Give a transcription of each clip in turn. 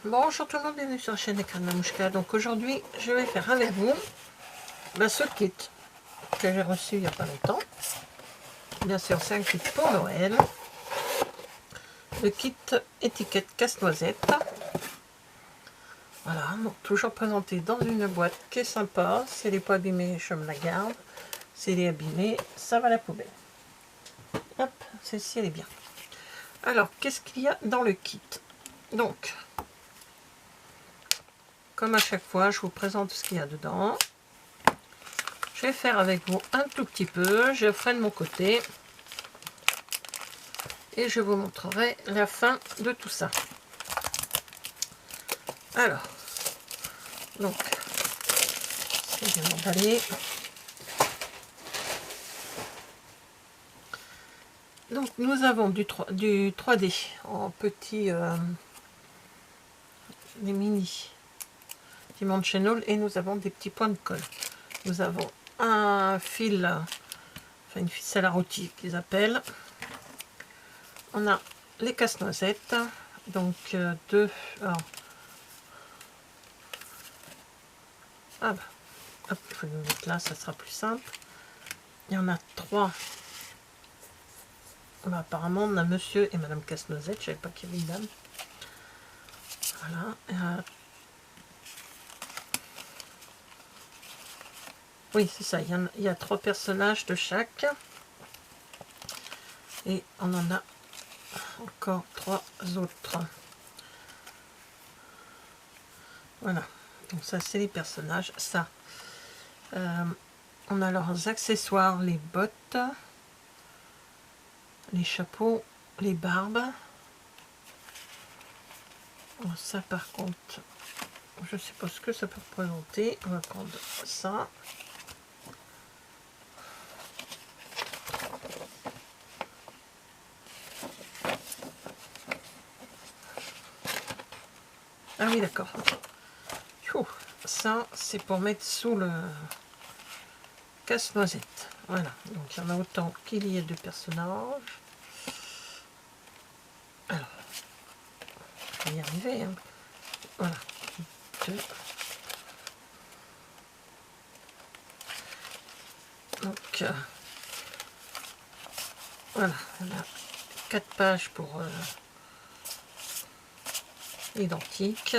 Bonjour tout le monde, bienvenue sur la chaîne Écran de Mamouchka. Donc aujourd'hui, je vais faire avec vous ce kit que j'ai reçu il n'y a pas longtemps. Bien sûr, c'est un kit pour Noël. Le kit étiquette casse-noisette. Voilà, donc toujours présenté dans une boîte qui est sympa. Si elle n'est pas abîmée, je me la garde. Si elle est abîmée, ça va à la poubelle. Hop, celle-ci elle est bien. Alors, qu'est-ce qu'il y a dans le kit? Donc, comme à chaque fois, je vous présente ce qu'il y a dedans. Je vais faire avec vous un tout petit peu, je ferai de mon côté et je vous montrerai la fin de tout ça. Alors, donc, c'est bien emballé. Donc nous avons du 3D en petit, des mini dimensional, et nous avons des petits points de colle. Nous avons un fil, enfin une ficelle à rôti qu'ils appellent. On a les casse-noisettes, donc deux. Alors, ah bah, hop, il faut le mettre là, ça sera plus simple. Il y en a trois. Bah, apparemment, on a monsieur et madame Casse-Noisette. Je ne savais pas qu'il y avait une dame. Voilà. Oui, c'est ça. Il y a trois personnages de chaque. Et on en a encore trois autres. Voilà. Donc ça, c'est les personnages. Ça. On a leurs accessoires, les bottes, les chapeaux, les barbes. Bon, ça, par contre, je ne sais pas ce que ça peut représenter. On va prendre ça. Ah oui, d'accord. Ça, c'est pour mettre sous le casse-noisette. Voilà. Donc, il y en a autant qu'il y ait de personnages. Alors, je vais y arriver. Hein. Voilà. 2. Donc, voilà. On a 4 pages pour identique.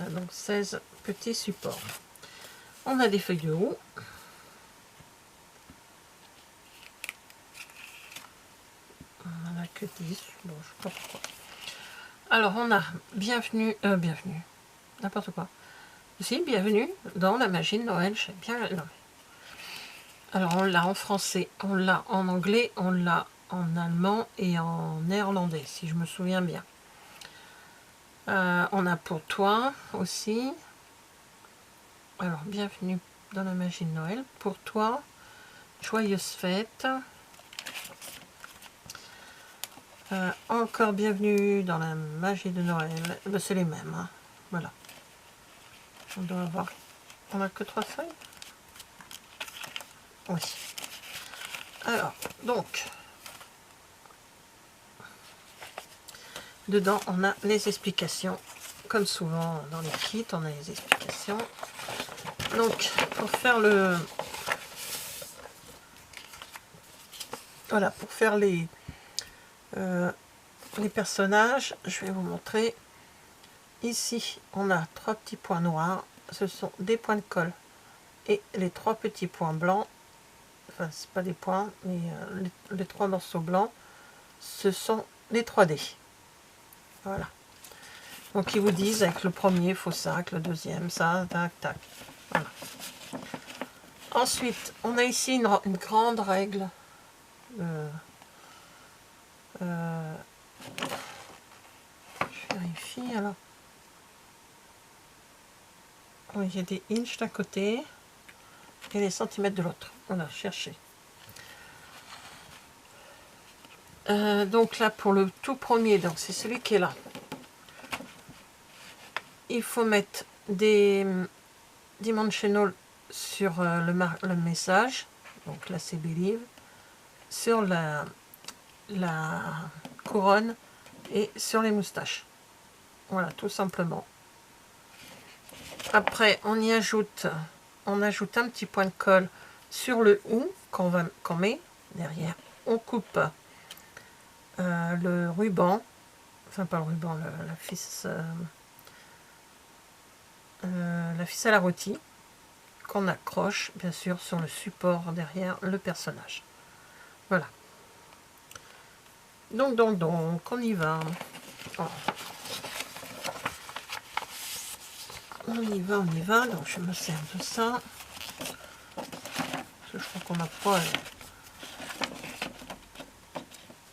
Donc 16 petits supports. On a des feuilles de haut. On n'en a que 10. Bon, je sais pas pourquoi. Alors on a bienvenue, n'importe quoi. Si, bienvenue dans la magie de Noël. Je sais bien. Non. Alors on l'a en français, on l'a en anglais, on l'a en allemand et en néerlandais, si je me souviens bien. On a pour toi aussi. Alors, bienvenue dans la magie de Noël. Pour toi, joyeuse fête. Encore bienvenue dans la magie de Noël. Ben, c'est les mêmes. Hein. Voilà. On doit avoir... On n'a que 3 feuilles. Oui. Alors, donc... Dedans, on a les explications. Comme souvent dans les kits, on a les explications. Donc, pour faire le... Voilà, pour faire les personnages, je vais vous montrer. Ici, on a 3 petits points noirs. Ce sont des points de colle. Et les 3 petits points blancs, enfin, c'est pas des points, mais les 3 morceaux blancs, ce sont les 3D. Voilà. Donc, ils vous disent, avec le premier, il faut ça, avec le deuxième, ça, tac, tac. Voilà. Ensuite, on a ici une grande règle. Je vérifie, alors. Oui, il y a des inches d'un côté et les centimètres de l'autre. Voilà, cherchez. Donc là, pour le tout premier, donc c'est celui qui est là. Il faut mettre des dimensional sur le message. Donc là, c'est Believe. Sur la couronne, et sur les moustaches. Voilà, tout simplement. Après, on ajoute un petit point de colle sur le ou qu'on met derrière. On coupe le ruban, enfin pas le ruban, la ficelle à rôti qu'on accroche bien sûr sur le support derrière le personnage. Voilà. Donc, on y va. Oh. On y va. Donc, je me sers de ça. Parce que je crois qu'on n'a pas...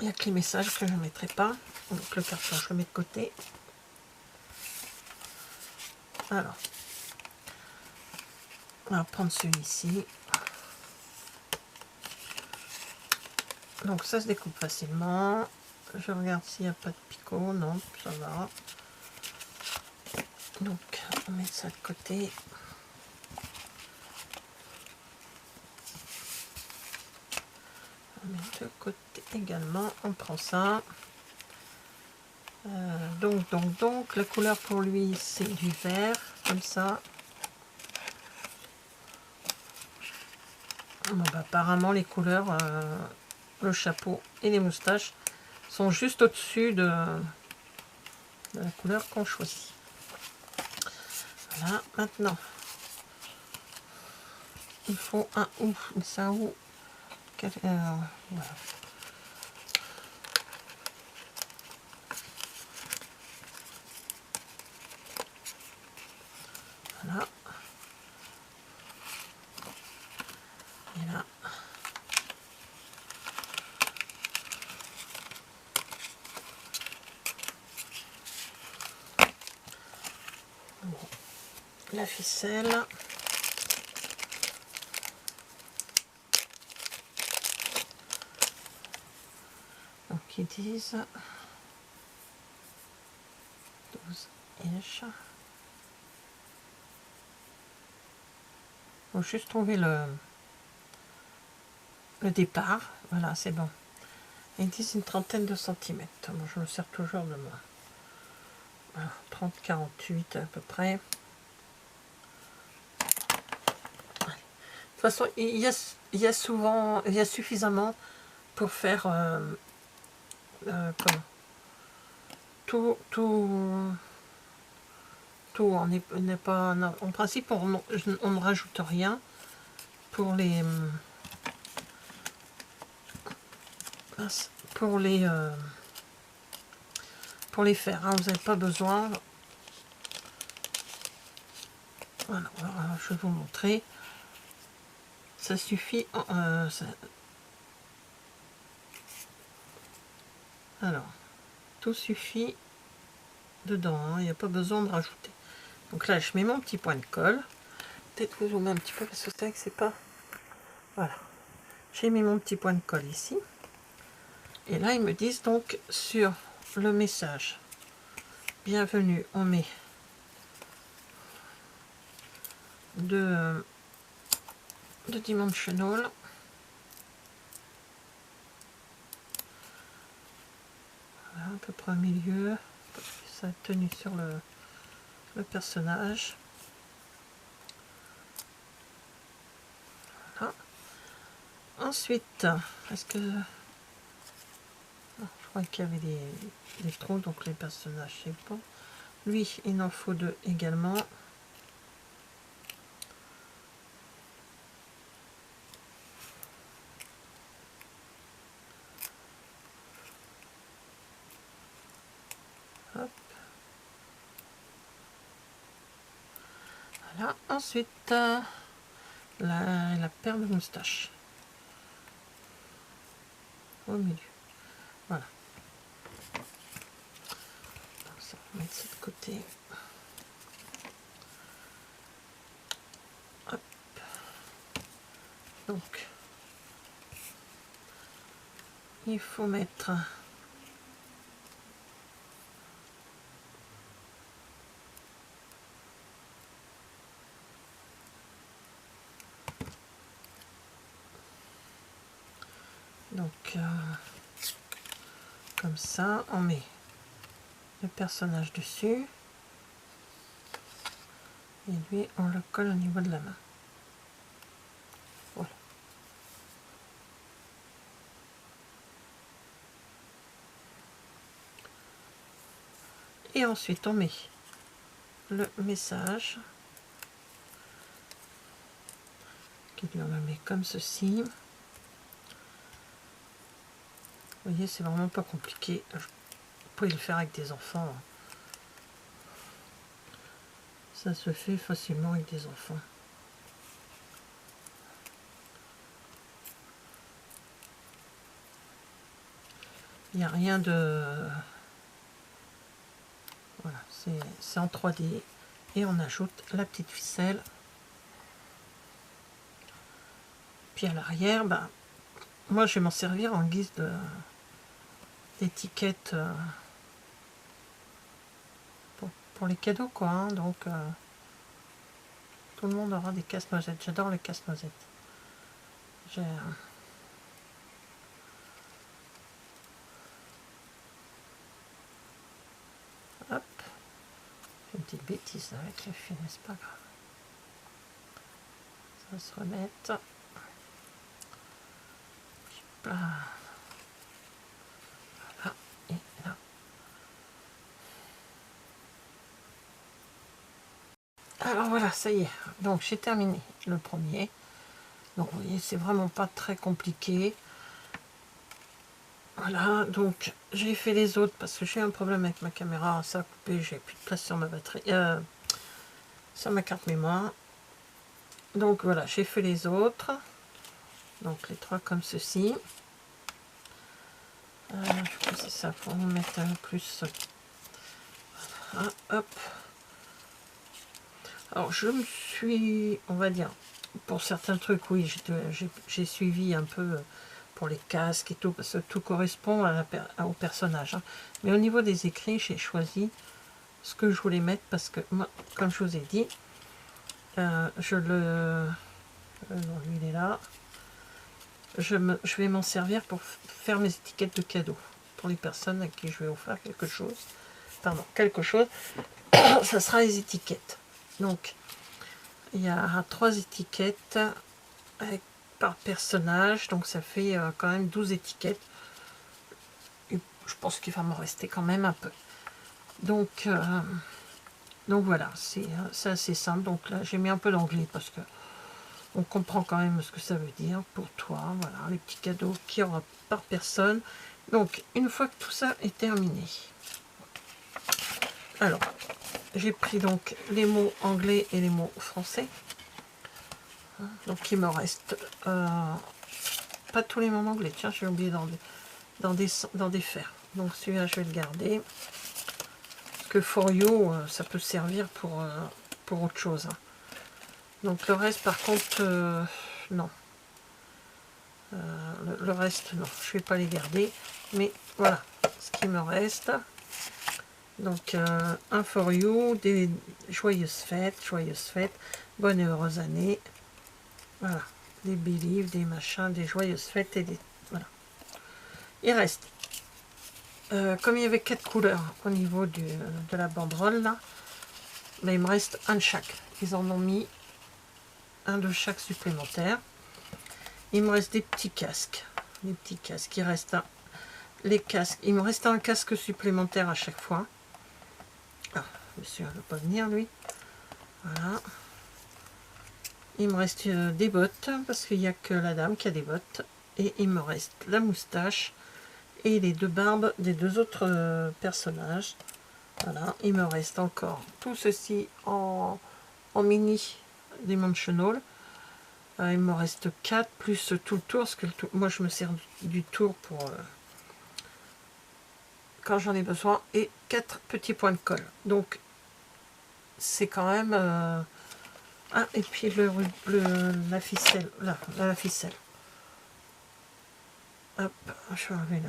Il n'y a que les messages que je ne mettrai pas. Donc, le carton, je le mets de côté. Alors, on va prendre celui-ci. Donc, ça se découpe facilement. Je regarde s'il n'y a pas de picot. Non, ça va. Donc, on met ça de côté. On met de côté également. On prend ça. Donc, la couleur pour lui, c'est du vert, comme ça. Bon, bah, apparemment, les couleurs, le chapeau et les moustaches, sont juste au-dessus de la couleur qu'on choisit. Voilà, maintenant, il faut un ou, c'est un ou. Voilà. Voilà. Et là. Bon. La ficelle. Donc, ils disent 12 inches. Il faut juste trouver le départ. Voilà, c'est bon. Ils disent une trentaine de centimètres. Moi, je me sers toujours de moi. 30-48 à peu près. De toute façon, il y a suffisamment pour faire comment tout on n'est pas en principe on ne rajoute rien pour les faire, hein. Vous n'avez pas besoin. Voilà, je vais vous montrer. Ça suffit. Alors, tout suffit dedans, hein. Il n'y a pas besoin de rajouter. Donc là, je mets mon petit point de colle. Peut-être que je vous mets un petit peu parce que c'est vrai que c'est pas... Voilà. J'ai mis mon petit point de colle ici. Et là, ils me disent donc sur le message bienvenue, on met de dimensional. Voilà, à peu près au milieu. Ça a tenu sur le personnage. Voilà. Ensuite, est-ce que... Je crois qu'il y avait des trous, donc les personnages, c'est bon. Lui, il en faut deux également. Hop. Voilà. Ensuite, la paire de moustaches. Au milieu. Voilà. Donc ça, on va mettre ça de côté. Hop. Donc, il faut mettre donc comme ça, on met le personnage dessus. Et lui, on le colle au niveau de la main. Voilà. Et ensuite, on met le message. On le met comme ceci. Vous voyez, c'est vraiment pas compliqué. Vous pouvez le faire avec des enfants. Ça se fait facilement avec des enfants. Il n'y a rien de... Voilà, c'est en 3D. Et on ajoute la petite ficelle. Puis à l'arrière, bah, moi je vais m'en servir en guise d'étiquette pour les cadeaux, quoi. Hein. Donc tout le monde aura des casse-noisettes. J'adore les casse-noisettes. J'ai... Hop. Une petite bêtise avec les fils, mais c'est pas grave. Ça va se remettre. Voilà. Et là. Alors voilà, ça y est. Donc j'ai terminé le premier. Donc vous voyez, c'est vraiment pas très compliqué. Voilà, donc j'ai fait les autres parce que j'ai un problème avec ma caméra, ça a coupé, j'ai plus de place sur ma batterie, sur ma carte mémoire. Donc voilà, j'ai fait les autres. Donc les trois comme ceci. Je crois que c'est ça, pour nous mettre un plus. Voilà, hop. Alors je me suis, on va dire, pour certains trucs, oui, j'ai suivi un peu pour les casques et tout, parce que tout correspond au personnage. Hein. Mais au niveau des écrits, j'ai choisi ce que je voulais mettre, parce que moi, comme je vous ai dit, je le... non, lui il est là. Je vais m'en servir pour faire mes étiquettes de cadeaux, pour les personnes à qui je vais offrir quelque chose. Pardon, quelque chose, ça sera les étiquettes. Donc, il y a 3 étiquettes par personnage, donc ça fait quand même 12 étiquettes. Et je pense qu'il va m'en rester quand même un peu. Donc voilà, c'est assez simple. Donc là, j'ai mis un peu d'anglais parce que on comprend quand même ce que ça veut dire pour toi. Voilà, les petits cadeaux qu'il y aura par personne. Donc, une fois que tout ça est terminé, alors, j'ai pris donc les mots anglais et les mots français. Donc, il me reste pas tous les mots anglais. Tiens, j'ai oublié d'en défaire. Donc, celui-là, je vais le garder. Parce que for you, ça peut servir pour autre chose. Hein. Donc, le reste, par contre, non. Le reste, non, je ne vais pas les garder. Mais voilà ce qui me reste. Donc, un for you, des joyeuses fêtes, bonne et heureuse année. Voilà, des believe, des machins, des joyeuses fêtes et des... Voilà. Il reste, comme il y avait 4 couleurs au niveau de la banderole, là, ben, il me reste un de chaque. Ils en ont mis un de chaque supplémentaire. Il me reste des petits casques. Des petits casques. Il reste les casques. Il me reste un casque supplémentaire à chaque fois. Ah, monsieur ne veut pas venir, lui. Voilà. Il me reste des bottes, parce qu'il n'y a que la dame qui a des bottes. Et il me reste la moustache et les 2 barbes des 2 autres personnages. Voilà. Il me reste encore tout ceci en mini dimensional. Il me reste 4 plus tout le tour, parce que moi je me sers du tour pour quand j'en ai besoin, et 4 petits points de colle. Donc c'est quand même... Ah, et puis la ficelle, là, la ficelle. Hop, je vais enlever là.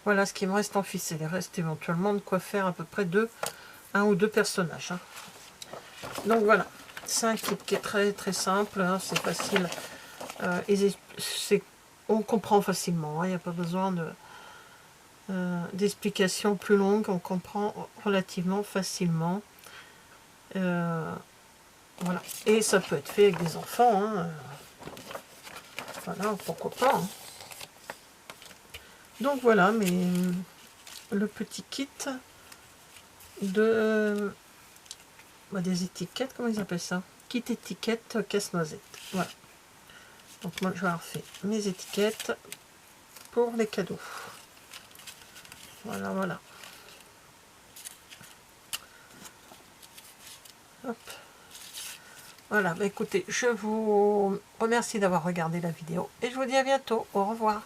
Voilà ce qui me reste en ficelle. Il reste éventuellement de quoi faire à peu près 1 ou 2 personnages. Hein. Donc voilà, c'est un kit qui est très très simple, hein, c'est facile. On comprend facilement, il n'y a pas besoin d'explications plus longues, on comprend relativement facilement. Voilà. Et ça peut être fait avec des enfants. Hein. Voilà, pourquoi pas. Hein. Donc voilà, mais le petit kit de des étiquettes, comment ils appellent ça? Kit étiquette casse-noisette. Voilà. Donc moi je vais avoir fait mes étiquettes pour les cadeaux. Voilà, voilà. Hop. Voilà, bah écoutez, je vous remercie d'avoir regardé la vidéo et je vous dis à bientôt. Au revoir.